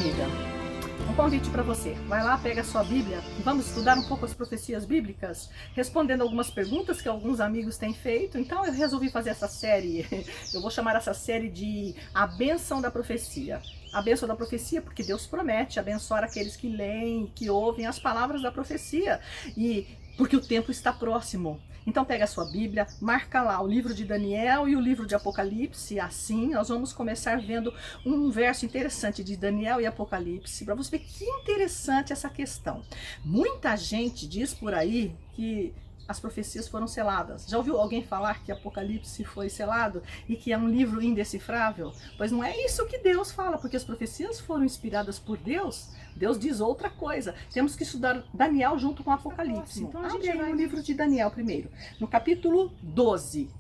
amiga, um convite para você. Vai lá, pega a sua Bíblia e vamos estudar um pouco as profecias bíblicas, respondendo algumas perguntas que alguns amigos têm feito. Então eu resolvi fazer essa série, eu vou chamar essa série de A Bênção da Profecia. A bênção da profecia, porque Deus promete abençoar aqueles que leem, que ouvem as palavras da profecia, e porque o tempo está próximo. Então pega a sua Bíblia, marca lá o livro de Daniel e o livro de Apocalipse. Assim nós vamos começar vendo um verso interessante de Daniel e Apocalipse, para você ver que interessante essa questão. Muita gente diz por aí que as profecias foram seladas. Já ouviu alguém falar que Apocalipse foi selado e que é um livro indecifrável? Pois não é isso que Deus fala, porque as profecias foram inspiradas por Deus. Deus diz outra coisa. Temos que estudar Daniel junto com Apocalipse. Então a gente vai no livro de Daniel primeiro, no capítulo 12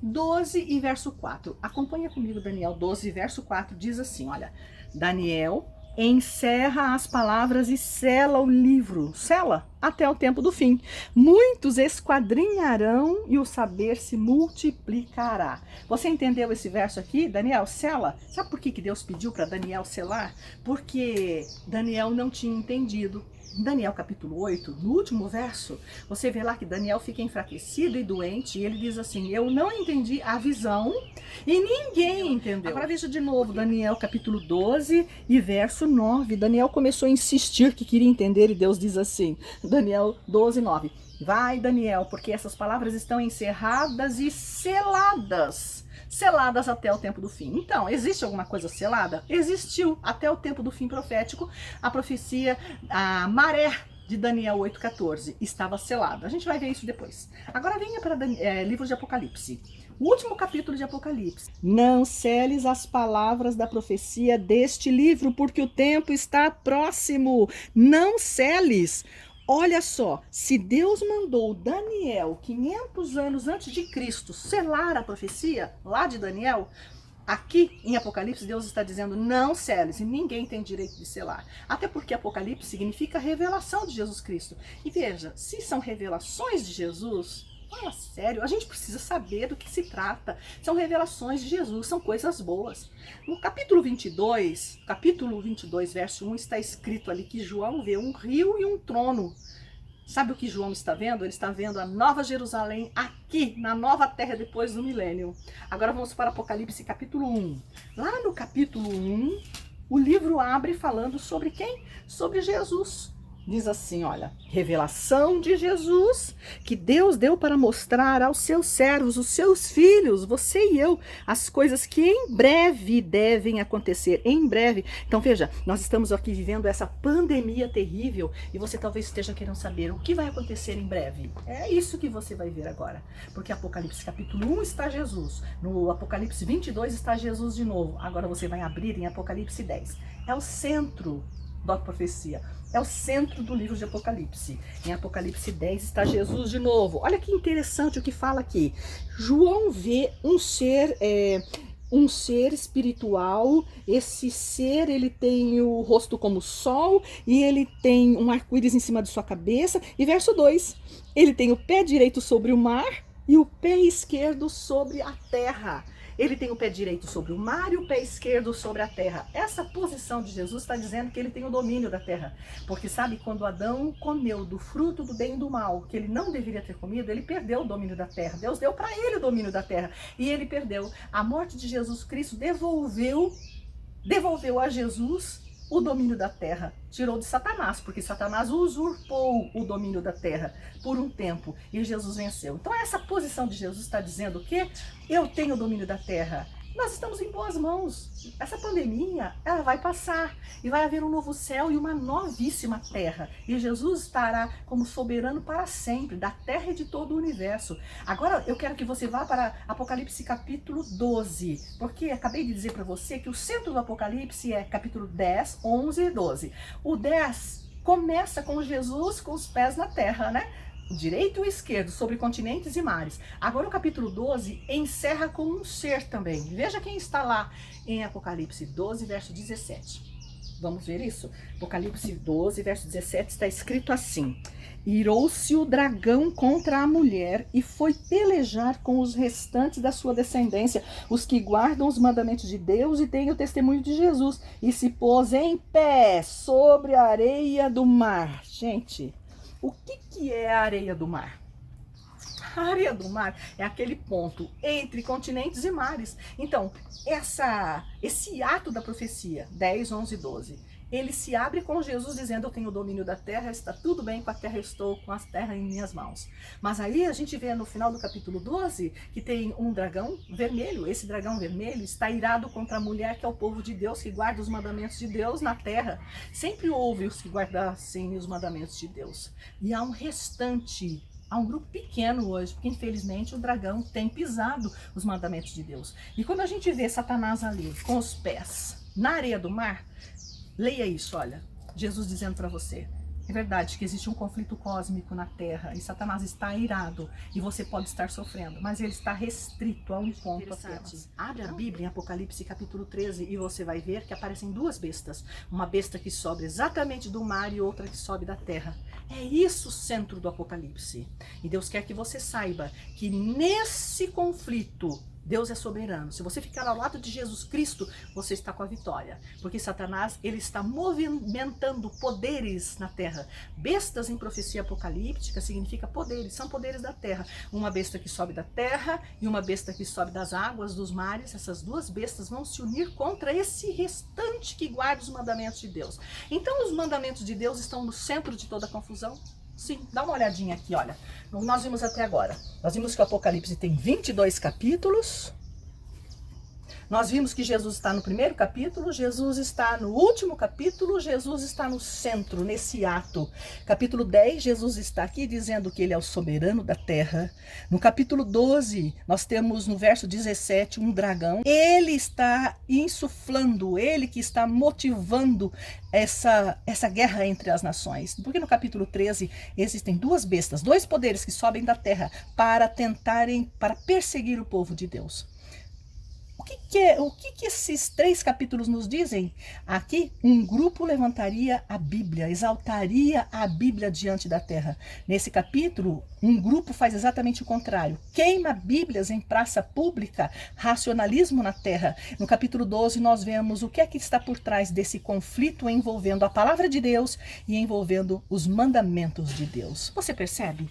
e verso 4. Acompanha comigo Daniel 12, verso 4, diz assim, olha, Daniel encerra as palavras e sela o livro, sela até o tempo do fim. Muitos esquadrinharão e o saber se multiplicará. Você entendeu esse verso aqui? Daniel, sela. Sabe por que Deus pediu para Daniel selar? Porque Daniel não tinha entendido. Em Daniel capítulo 8, no último verso, você vê lá que Daniel fica enfraquecido e doente, e ele diz assim, eu não entendi a visão e ninguém entendeu. Agora veja de novo, Daniel capítulo 12 e verso 9, Daniel começou a insistir que queria entender e Deus diz assim, Daniel 12, 9, vai Daniel, porque essas palavras estão encerradas e seladas até o tempo do fim. Então, existe alguma coisa selada? Existiu até o tempo do fim profético. A profecia, a maré de Daniel 8,14 estava selada. A gente vai ver isso depois. Agora venha para livro de Apocalipse. O último capítulo de Apocalipse. Não seles as palavras da profecia deste livro, porque o tempo está próximo. Não seles. Olha só, se Deus mandou Daniel 500 anos antes de Cristo selar a profecia lá de Daniel, aqui em Apocalipse Deus está dizendo não seles, e ninguém tem direito de selar. Até porque Apocalipse significa revelação de Jesus Cristo. E veja, se são revelações de Jesus, fala sério, a gente precisa saber do que se trata. São revelações de Jesus, são coisas boas. No capítulo 22, verso 1, está escrito ali que João vê um rio e um trono. Sabe o que João está vendo? Ele está vendo a Nova Jerusalém aqui, na nova terra depois do milênio. Agora vamos para Apocalipse capítulo 1. Lá no capítulo 1, o livro abre falando sobre quem? Sobre Jesus. Diz assim, olha, revelação de Jesus que Deus deu para mostrar aos seus servos, os seus filhos, você e eu, as coisas que em breve devem acontecer, em breve. Então veja, nós estamos aqui vivendo essa pandemia terrível e você talvez esteja querendo saber o que vai acontecer em breve. É isso que você vai ver agora, porque Apocalipse capítulo 1 está Jesus, no Apocalipse 22 está Jesus de novo, agora você vai abrir em Apocalipse 10. É o centro da profecia. É o centro do livro de Apocalipse. Em Apocalipse 10 está Jesus de novo. Olha que interessante o que fala aqui. João vê um ser espiritual. Esse ser, ele tem o rosto como o sol e ele tem um arco-íris em cima de sua cabeça. E verso 2, ele tem o pé direito sobre o mar e o pé esquerdo sobre a terra. Ele tem o pé direito sobre o mar e o pé esquerdo sobre a terra. Essa posição de Jesus está dizendo que ele tem o domínio da terra. Porque sabe, quando Adão comeu do fruto do bem e do mal, que ele não deveria ter comido, ele perdeu o domínio da terra. Deus deu para ele o domínio da terra. E ele perdeu. A morte de Jesus Cristo devolveu a Jesus o domínio da terra, tirou de Satanás, porque Satanás usurpou o domínio da terra por um tempo e Jesus venceu. Então essa posição de Jesus está dizendo que eu tenho o domínio da terra. Nós estamos em boas mãos. Essa pandemia, ela vai passar e vai haver um novo céu e uma novíssima terra. E Jesus estará como soberano para sempre, da terra e de todo o universo. Agora eu quero que você vá para Apocalipse capítulo 12, porque acabei de dizer para você que o centro do Apocalipse é capítulo 10, 11 e 12. O 10 começa com Jesus com os pés na terra, né? O direito e o esquerdo, sobre continentes e mares. Agora o capítulo 12 encerra com um ser também. Veja quem está lá em Apocalipse 12, verso 17. Vamos ver isso? Apocalipse 12, verso 17, está escrito assim: irou-se o dragão contra a mulher e foi pelejar com os restantes da sua descendência, os que guardam os mandamentos de Deus e têm o testemunho de Jesus, e se pôs em pé sobre a areia do mar. Gente, o que é a areia do mar? A areia do mar é aquele ponto entre continentes e mares. Então, esse ato da profecia, 10, 11 e 12, ele se abre com Jesus dizendo: eu tenho o domínio da terra, está tudo bem com a terra, eu estou com a terra em minhas mãos. Mas aí a gente vê no final do capítulo 12 que tem um dragão vermelho. Esse dragão vermelho está irado contra a mulher, que é o povo de Deus, que guarda os mandamentos de Deus na terra. Sempre houve os que guardassem os mandamentos de Deus. E há um restante. Há um grupo pequeno hoje, porque infelizmente o dragão tem pisado os mandamentos de Deus. E quando a gente vê Satanás ali, com os pés na areia do mar, leia isso, olha, Jesus dizendo para você: é verdade que existe um conflito cósmico na Terra e Satanás está irado e você pode estar sofrendo, mas ele está restrito a um ponto apenas. Abre a Bíblia em Apocalipse capítulo 13 e você vai ver que aparecem duas bestas. Uma besta que sobe exatamente do mar e outra que sobe da terra. É isso o centro do Apocalipse. E Deus quer que você saiba que nesse conflito Deus é soberano. Se você ficar ao lado de Jesus Cristo, você está com a vitória. Porque Satanás, ele está movimentando poderes na terra. Bestas em profecia apocalíptica significa poderes, são poderes da terra. Uma besta que sobe da terra e uma besta que sobe das águas, dos mares. Essas duas bestas vão se unir contra esse restante que guarda os mandamentos de Deus. Então os mandamentos de Deus estão no centro de toda a confusão? Sim, dá uma olhadinha aqui, olha. Nós vimos até agora. Nós vimos que o Apocalipse tem 22 capítulos. Nós vimos que Jesus está no primeiro capítulo, Jesus está no último capítulo, Jesus está no centro, nesse ato. Capítulo 10, Jesus está aqui dizendo que ele é o soberano da terra. No capítulo 12, nós temos no verso 17 um dragão. Ele está insuflando, ele que está motivando essa guerra entre as nações. Porque no capítulo 13 existem duas bestas, dois poderes que sobem da terra para perseguir o povo de Deus. O que esses 3 capítulos nos dizem? Aqui, um grupo levantaria a Bíblia, exaltaria a Bíblia diante da terra. Nesse capítulo, um grupo faz exatamente o contrário. Queima Bíblias em praça pública, racionalismo na terra. No capítulo 12, nós vemos o que é que está por trás desse conflito envolvendo a palavra de Deus e envolvendo os mandamentos de Deus. Você percebe?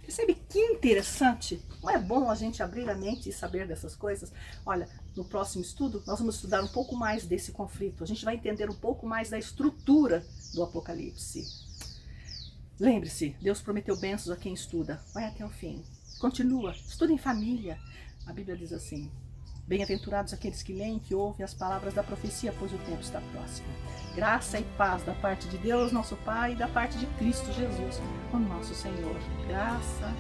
Percebe que interessante? Não é bom a gente abrir a mente e saber dessas coisas? Olha, no próximo estudo, nós vamos estudar um pouco mais desse conflito. A gente vai entender um pouco mais da estrutura do Apocalipse. Lembre-se, Deus prometeu bênçãos a quem estuda. Vai até o fim. Continua, estuda em família. A Bíblia diz assim: bem-aventurados aqueles que leem, que ouvem as palavras da profecia, pois o tempo está próximo. Graça e paz da parte de Deus, nosso Pai, e da parte de Cristo Jesus, o nosso Senhor. Graça